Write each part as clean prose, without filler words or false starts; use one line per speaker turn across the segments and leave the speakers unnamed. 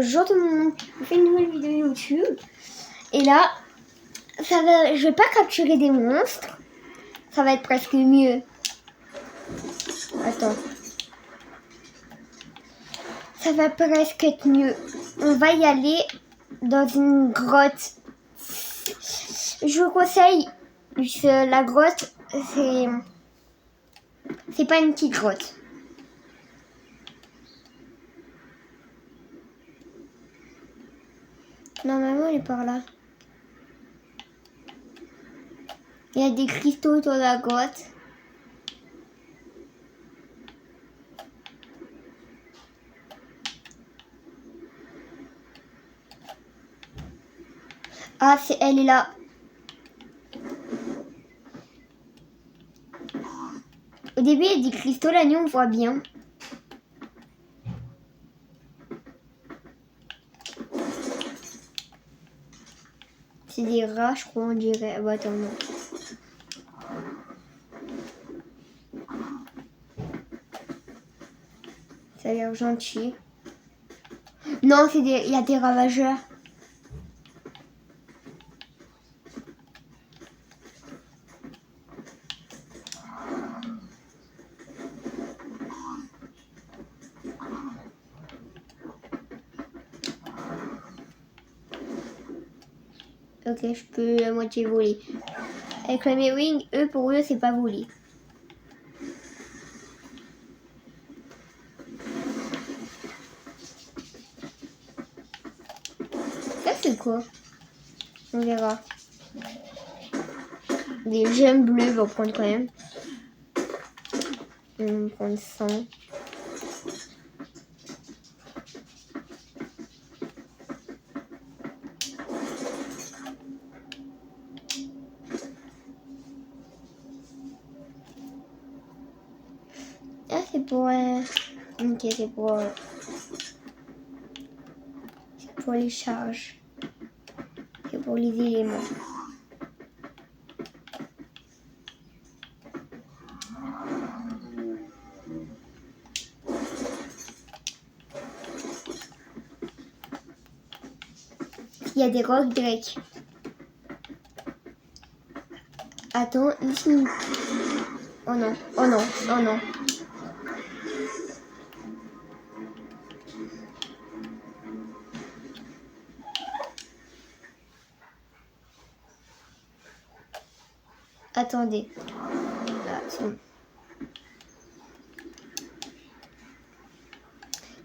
je fais une nouvelle vidéo YouTube. Et là, je vais pas capturer des monstres. Ça va être presque mieux. Attends. Ça va presque être mieux. On va y aller dans une grotte. Je vous conseille, la grotte, c'est pas une petite grotte. Normalement, elle est par là. Il y a des cristaux dans la grotte. Ah, elle est là. Au début, il y a des cristaux, la nuit, on voit bien. C'est des rats, je crois, on dirait. Bah, attends, non. Ça a l'air gentil. Non, il y a des ravageurs. Ok, je peux à moitié voler. Avec la Mewing, pour eux, c'est pas voler. Ça, c'est quoi? On verra. Des gemmes bleues, on va prendre quand même. On va prendre 100. Ah, c'est pour... Ok, c'est pour les charges. C'est pour les éléments. Il y a des rocs grecs. Attends, ici. Oh non, oh non, oh non. Attendez. Là, c'est bon.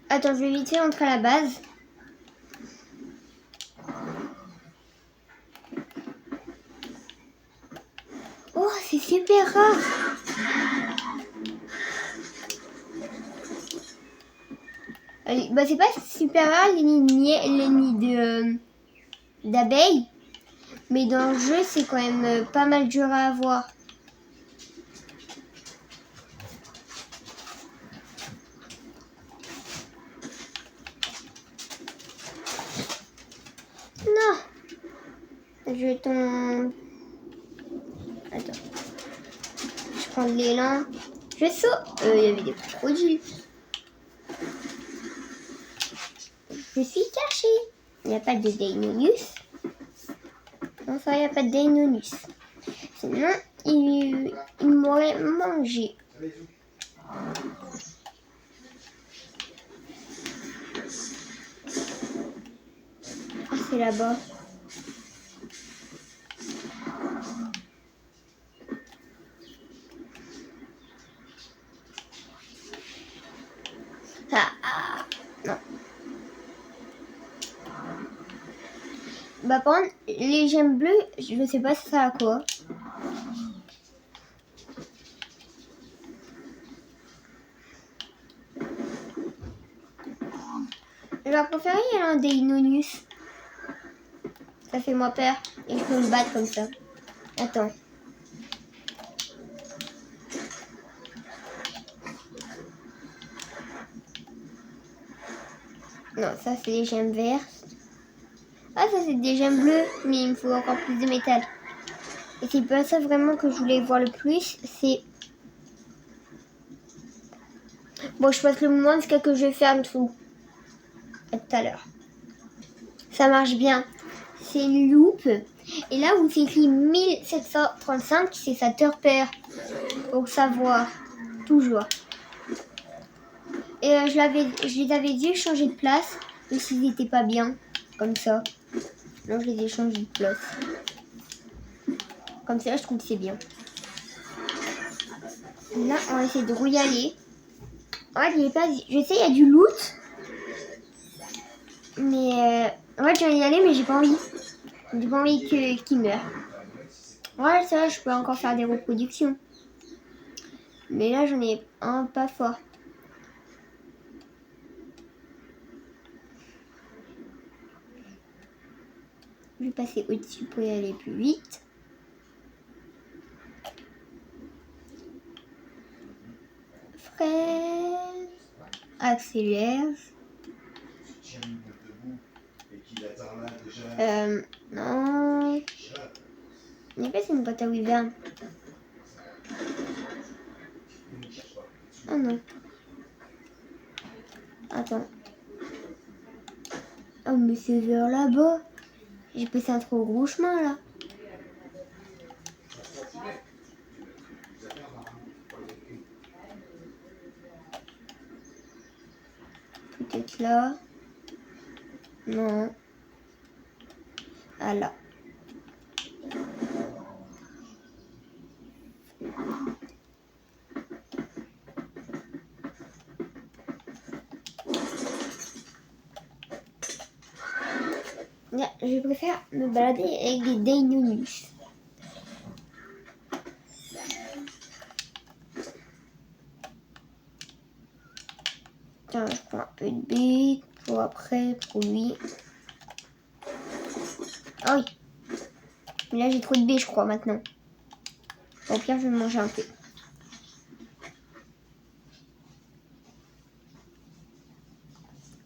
Attends, je vais vite fait entrer à la base. Oh, c'est super rare. Bah, c'est pas super rare les nids d'abeilles. Mais dans le jeu, c'est quand même pas mal dur à avoir. Non. Je tombe. Attends. Je prends de l'élan. Je saute. Il y avait des crocodiles. Je suis caché. Il n'y a pas de Deinonychus. Enfin, il n'y a pas de Deinonychus. Sinon, il m'aurait mangé. Ah, c'est là-bas. Non. Bah, par contre, les gemmes bleues, je sais pas si ça a quoi. J'aurais préféré un Deinonychus. Ça fait moins peur. Et je peux me battre comme ça. Attends. Non, ça c'est des gemmes vertes. Ah, ça c'est des gemmes bleues, mais il me faut encore plus de métal. Et c'est pas ça vraiment que je voulais voir le plus, c'est... Bon, je passe le moment jusqu'à que je ferme tout. À tout à l'heure. Ça marche bien. C'est une loupe. Et là où c'est écrit 1735, c'est sa repère. Pour savoir. Toujours. Et je les avais dit changer de place. Mais s'ils n'étaient pas bien. Comme ça. Donc je les ai changés de place. Comme ça, je trouve que c'est bien. Là, on va essayer de y aller. En fait, je sais, il y a du loot. Mais en fait, je vais y aller, mais j'ai pas envie. J'ai pas envie qu'il meure. Ouais, ça, je peux encore faire des reproductions. Mais là, j'en ai un pas fort. Je vais passer au-dessus pour y aller plus vite. Fraise. Accélère. Non. Il n'y a pas une boîte à wyvern. Oh non. Attends. Oh mais c'est vers là-bas. J'ai passé un trop gros chemin là. Peut-être là. Non. Ah là. Je préfère me balader avec des Deinonychus. Tiens, je prends un peu de bête pour après, pour lui. Ah oui. Mais là, j'ai trop de baies, je crois, maintenant. Au pire, je vais manger un peu.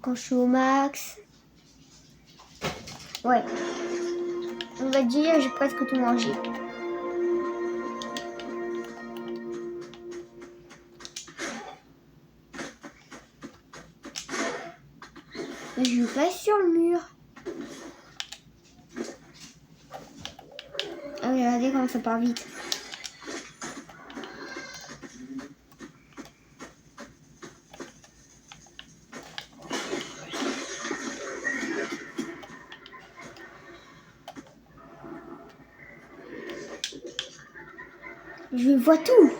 Quand je suis au max. Ouais. On va dire, j'ai presque tout mangé. Je passe sur le mur. Ah oui, regardez comment ça part vite. Je vois tout.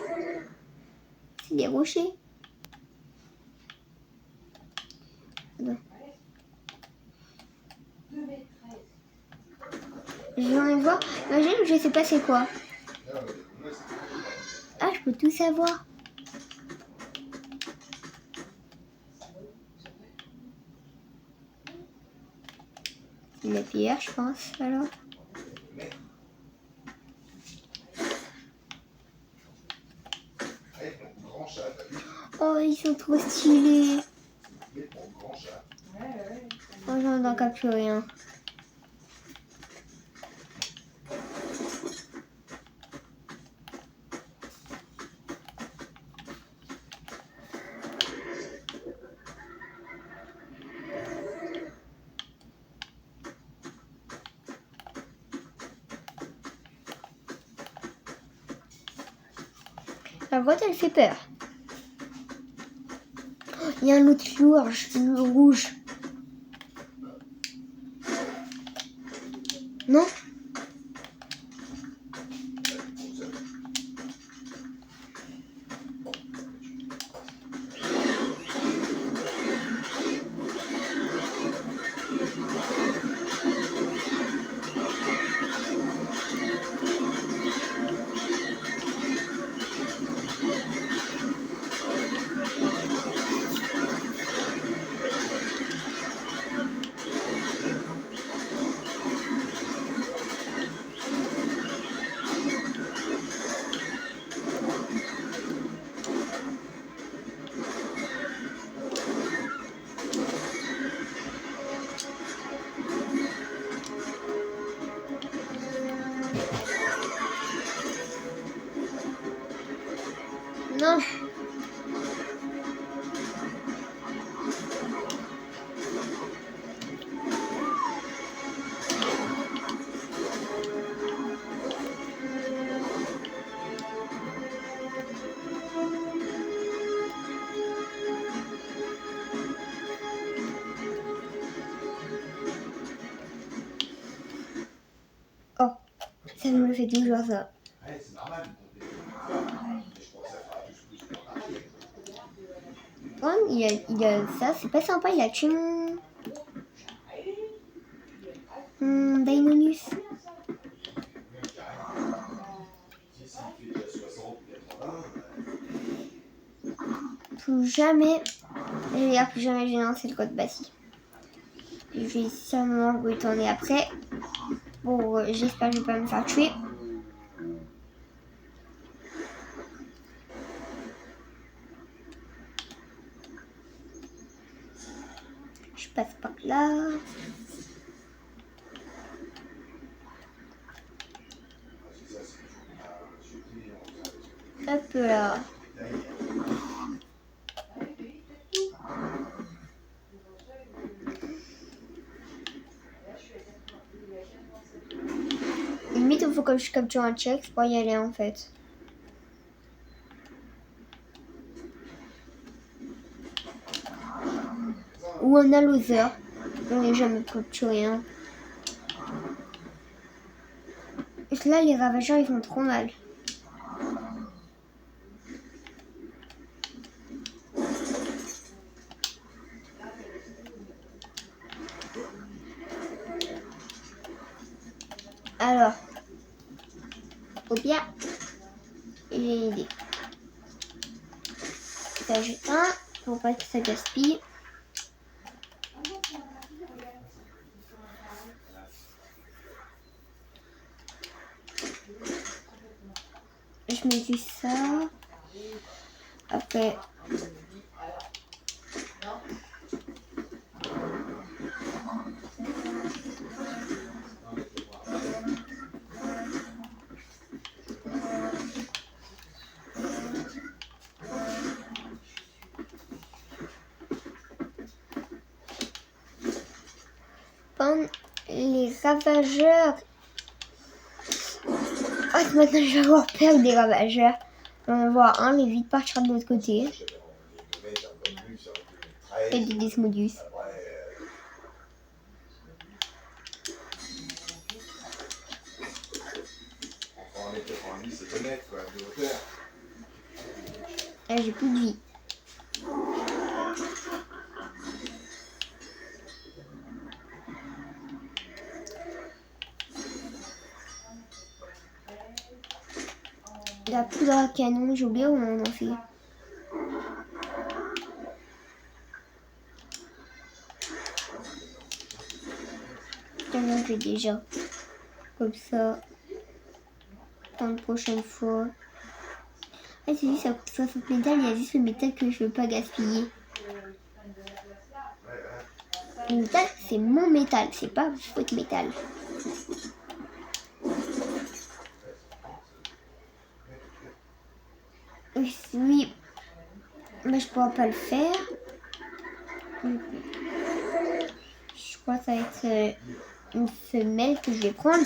C'est des rochers. Non. Je vais en voir. Imagine, je sais pas c'est quoi. Ah, je peux tout savoir. La pierre, je pense, alors. Oh, ils sont trop stylés. Oh, j'en ai plus rien. La boîte, elle fait peur. Il y a un autre lourge, le rouge. Non? Ça me fait toujours ça. Bon, il a ça, c'est pas sympa, il a tué mon Deinonychus. Plus jamais, plus jamais j'ai lancé le code Bassi. Je vais sûrement retourner après. Bon, j'espère que je vais pas me faire tuer. Je passe par là. Hop là. Limite, il faut que je capture un check pour y aller en fait. Ou un loser. On n'est jamais capturé. Hein. Et là, les ravageurs, ils font trop mal. Alors, au bien, j'ai une idée. Ça jette un, pour pas que ça gaspille. Je mets juste ça. Après, les ravageurs. Ah, maintenant je vais avoir peur des ravageurs. On va en avoir un, mais vite partir de l'autre côté. Et des Desmodius. Là, j'ai plus de vie. La poudre à canon, j'ai oublié où on en fait. Canon, je déjà. Comme ça. Pour une prochaine fois. Ah, c'est juste, ça coûte 60 métal. Il y a juste le métal que je veux pas gaspiller. Le métal, c'est mon métal. C'est pas votre métal. Oui. Mais je pourrais pas le faire. Je crois que ça va être une femelle que je vais prendre.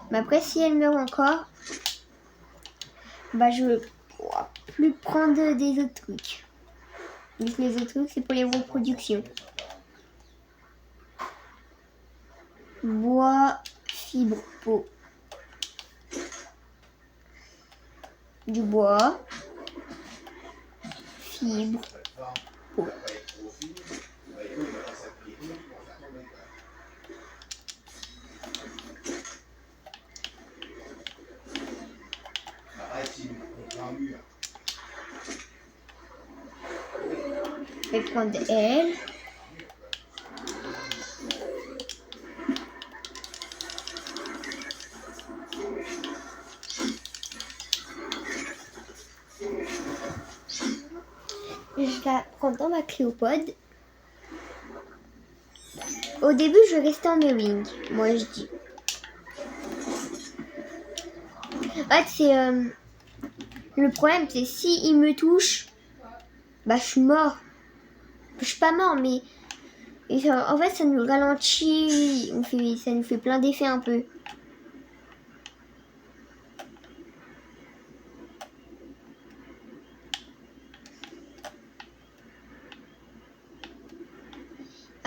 Mais après, si elle meurt encore, bah je ne pourrai plus prendre des autres trucs. Donc les autres trucs, c'est pour les reproductions. Bois, fibre, peau. Du bois, fibre, peau. Je vais prendre elle. Je la prends dans ma cléopode. Au début, je restais en Mewing. Moi, je dis. En fait, c'est... le problème, c'est si il me touche, bah je suis mort. Je suis pas mort, mais... en fait, ça nous ralentit. Ça nous fait plein d'effets un peu.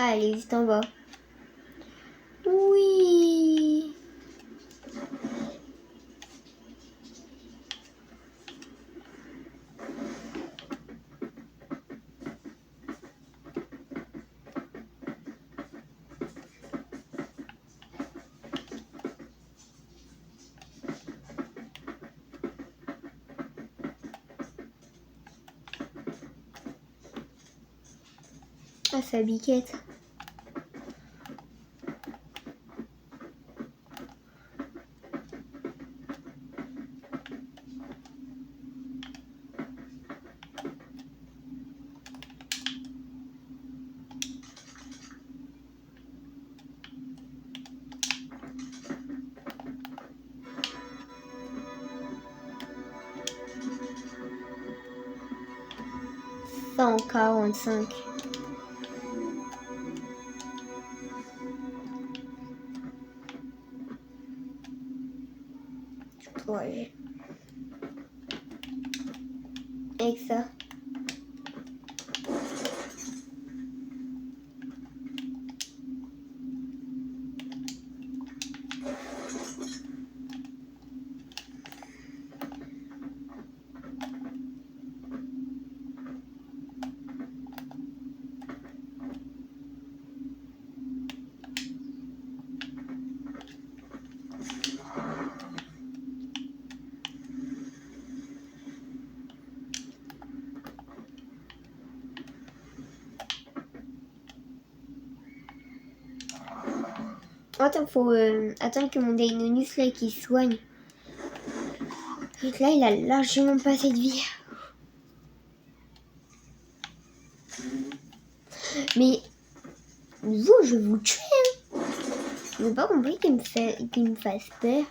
Ah, elle est juste en bas. Oui. Ah, sa biquette. Cent 45. Ouais. Avec ça. Attends, faut attendre que mon Deinonychus là qui soigne. Et là, il a largement pas assez de vie. Mais vous, je vais vous tuer. Hein. Je n'ai pas compris qu'il me fasse peur.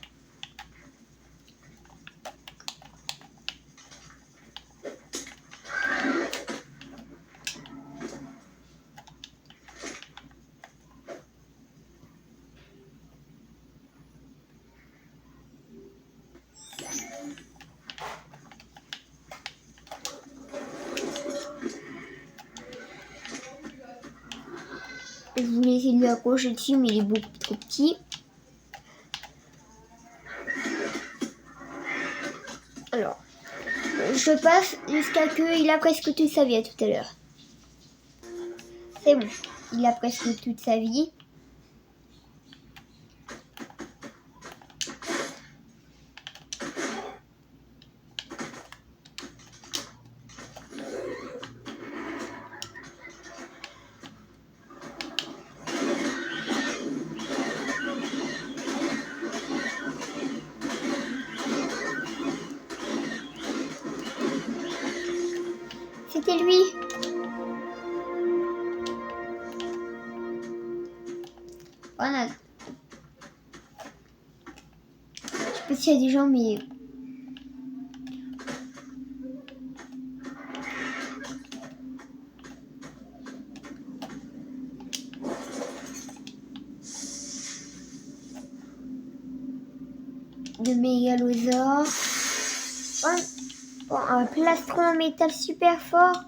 Je voulais essayer de lui accrocher dessus, mais il est beaucoup trop petit. Alors, je passe jusqu'à qu'il a presque toute sa vie à tout à l'heure. C'est bon, il a presque toute sa vie. C'était lui. Voilà. Je sais pas s'il y a des gens, mais... de mégalosaures. Bon, un plastron en métal super fort.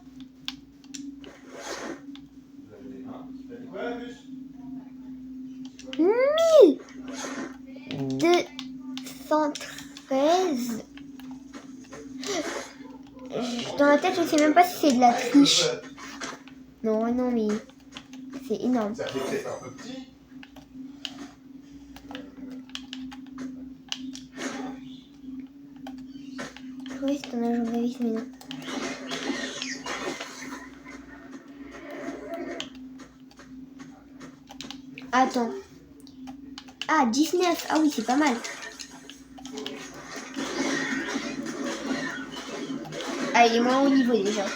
Mille 213. Dans la tête, je sais même pas si c'est de la triche. Non, non, mais c'est énorme.
Ça fait peut-être un peu petit.
Oui, c'est un agent Davis, mais non. Attends. Ah, 19. Ah oui, c'est pas mal. Ah, il est moins haut niveau déjà.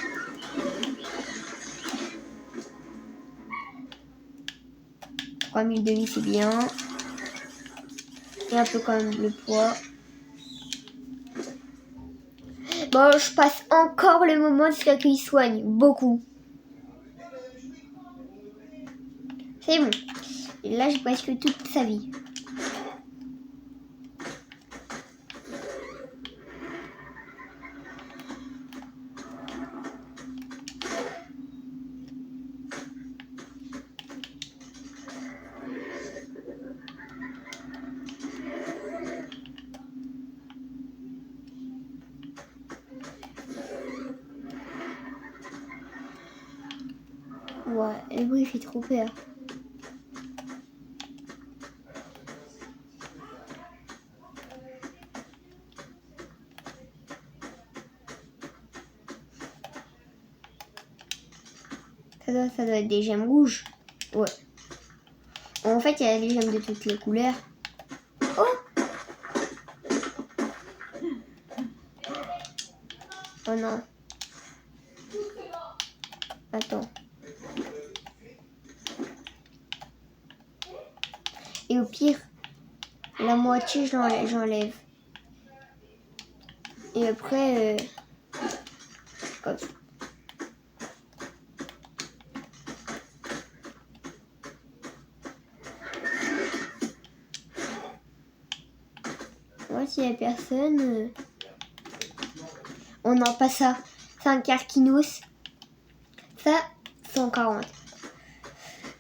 $3 000 de vie, c'est bien. Et un peu quand même le poids. Bon, je passe encore le moment jusqu'à qu'il soigne. Beaucoup. C'est bon. Et là, j'ai presque toute sa vie. Ouais, le bruit fait trop peur. Ça Ça doit être des gemmes rouges. Ouais. En fait, il y a des gemmes de toutes les couleurs. Oh! Oh non. Attends. Et au pire, la moitié, j'enlève. Et après, comme ça. Moi, s'il n'y a personne... On n'a pas ça. C'est un Carquinos. Ça, 140.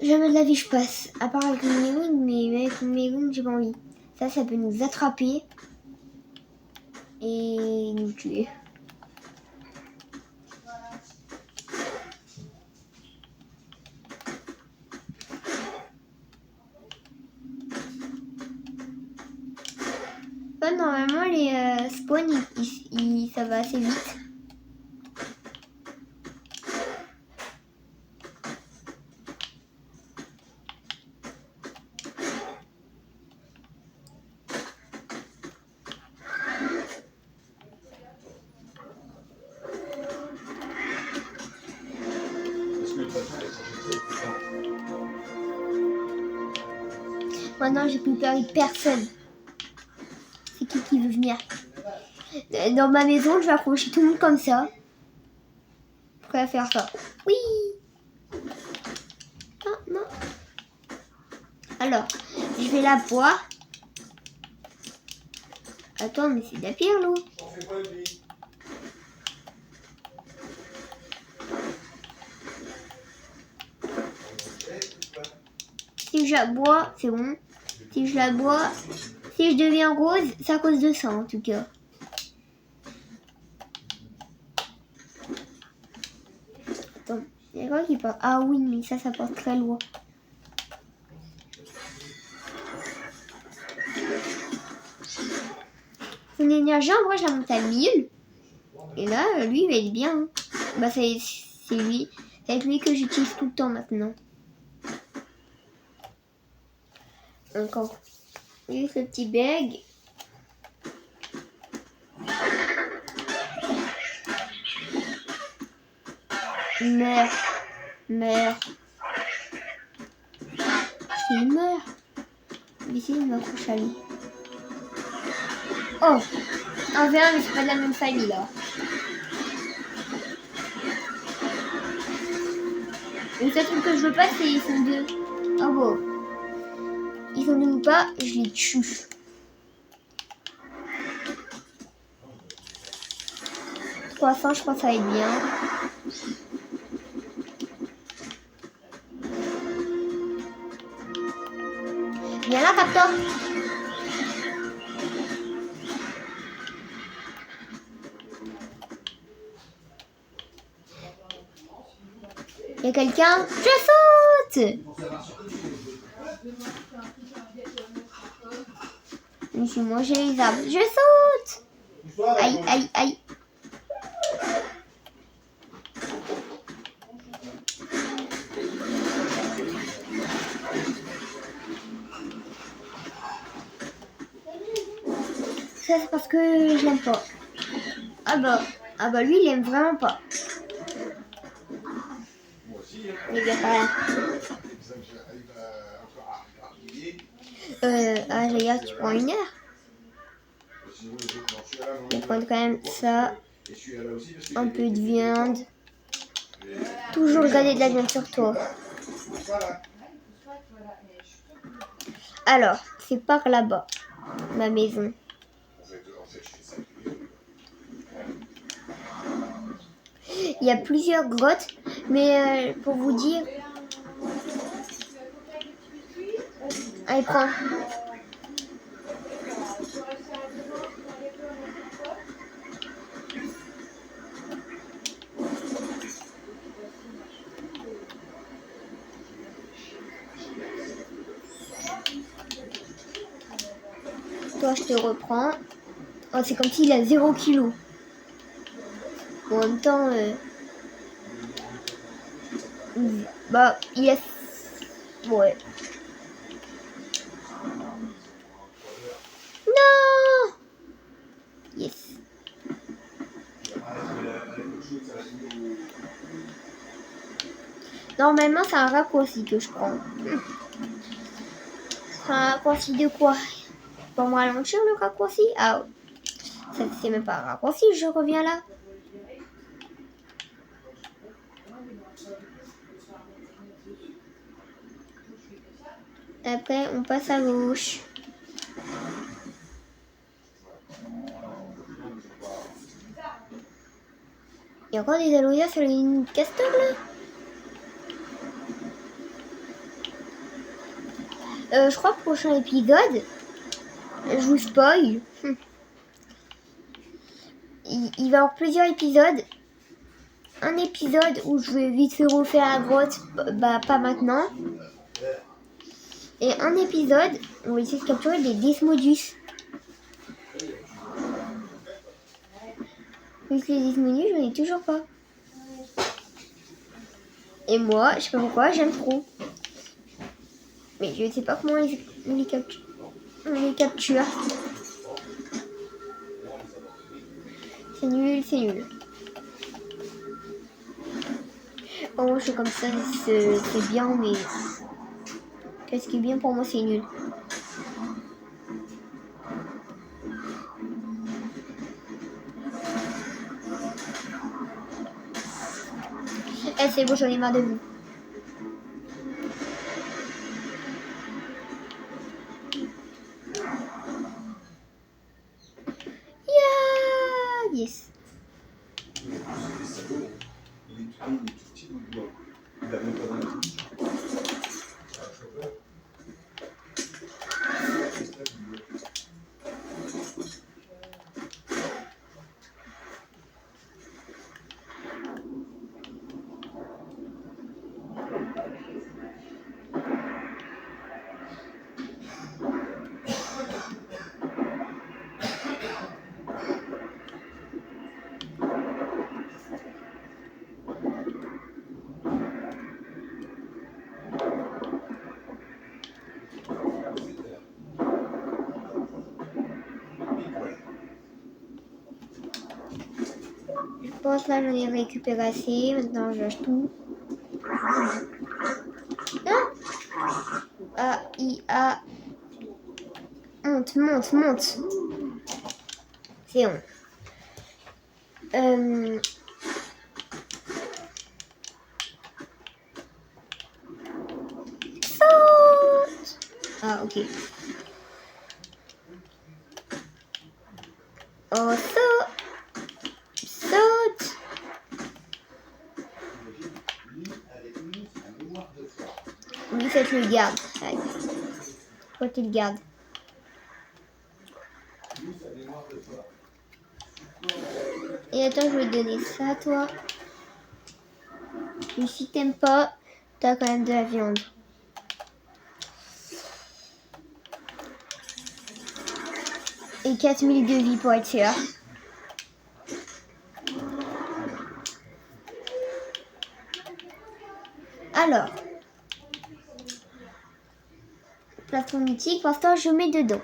Jamais de la vie je passe. À part avec mes wings, mais avec mes wings, j'ai pas envie. Ça peut nous attraper. Et nous tuer. Normalement, les spawns, ça va assez vite. Maintenant, j'ai plus peur de personne. C'est qui veut venir? Dans ma maison, je vais accrocher tout le monde comme ça. Prêt à faire ça. Oui. Ah, non. Alors, je vais la boire. Attends, mais c'est de la pierre, l'eau. Si je la bois, c'est bon. Si je la bois, si je deviens rose, c'est à cause de ça, en tout cas. Attends, il y a quoi qui part? Ah oui, mais ça porte très loin. Son énergie, en vrai, je la monte à 1000. Et là, lui, il va être bien. Hein. Bah, c'est lui. C'est avec lui que j'utilise tout le temps maintenant. Encore. Lui, ce petit bag. Meurs. Il meurt. Ici, il m'accroche à lui. Oh, un V1, mais c'est pas de la même famille là. Le seul truc que je veux pas, c'est ils sont deux. Oh bon. Ils sont deux ou pas, je les tue. « 300, je pense que ça va être bien. Viens là, Raptor. Il y a quelqu'un? Je saute! Je me suis mangé les arbres. Je saute! Aïe, aïe, aïe. Ça, c'est parce que je l'aime pas. Ah bah lui, il aime vraiment pas. Il vient par là. Regarde, tu prends 1 heure. Je vais prendre quand même ça. Un peu de viande. Toujours garder de la viande sur toi. Alors, c'est par là-bas, ma maison. Il y a plusieurs grottes, mais pour vous dire... Allez, prends. Toi, je te reprends. Oh, c'est comme s'il a 0 kg. Bon, en même temps... Bah, yes. Ouais. Non. Yes. Normalement, c'est un raccourci que je prends. C'est un raccourci de quoi? Pour moi, ralentir le raccourci? Ah, ça c'est même pas un raccourci, je reviens là. Après, on passe à gauche. Il y a encore des aloyas sur les castors là. Je crois que prochain épisode, je vous spoil. Il va y avoir plusieurs épisodes. Un épisode où je vais vite fait refaire la grotte, bah pas maintenant. Et un épisode où on va essayer de capturer des Desmodus. Vu que les Desmodus, j'en ai toujours pas. Et moi, je sais pas pourquoi, j'aime trop. Mais je sais pas comment on les capture. On les capture. C'est nul, c'est nul. Oh, moi je suis comme ça, c'est bien, mais qu'est-ce qui est bien pour moi, c'est nul. Eh, c'est bon, j'en ai marre de vous. Yeah! Yes. Je pense là, j'en ai récupéré assez. Maintenant, je lâche tout. Non! Ah, monte, monte, monte. C'est on. Saute! Ah, ok. Oh, saute! Saute! Lui, ça tu le gardes. Allez. Toi, tu le gardes. Et attends, je vais te donner ça à toi. Et si t'aimes pas, t'as quand même de la viande. Et 4000 de vie pour être sûr. Alors, plastron mythique, pour l'instant je mets dedans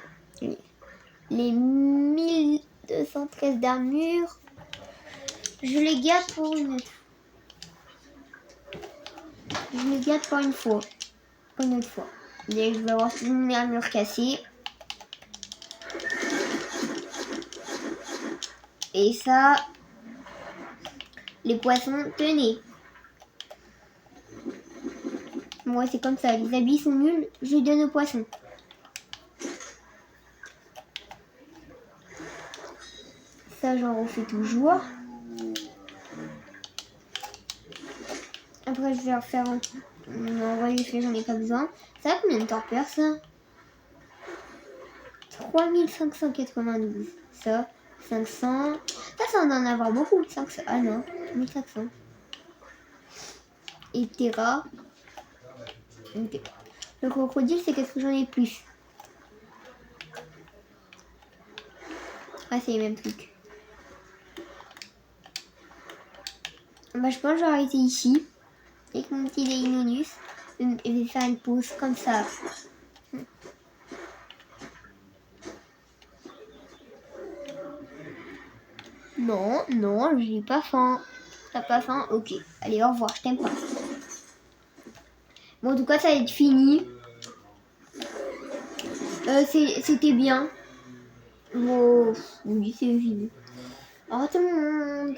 les 1213 d'armure. Je les garde pour une fois. Pour une autre fois. Et je vais avoir une armure cassée. Et ça, les poissons, tenez. Moi, c'est comme ça. Les habits sont nuls, je donne aux poissons. Ça, j'en refais toujours. Après, je vais refaire un... Non, ouais, j'en ai pas besoin. Ça a combien de torpeur, ça? 3592. Ça, 500. Ça va en avoir beaucoup. 500. Ah non, 1500. Et Terra. Le crocodile, c'est qu'est-ce que j'en ai plus? Ah, c'est les mêmes trucs. Bah, je pense que je vais arrêter ici. Avec mon petit Dainonus, je vais faire une pause comme ça. Non, non, j'ai pas faim. T'as pas faim? Ok. Allez, au revoir, je t'aime pas. Bon, en tout cas, ça va être fini. C'était bien. Oh, oui, c'est fini. Au revoir tout le monde.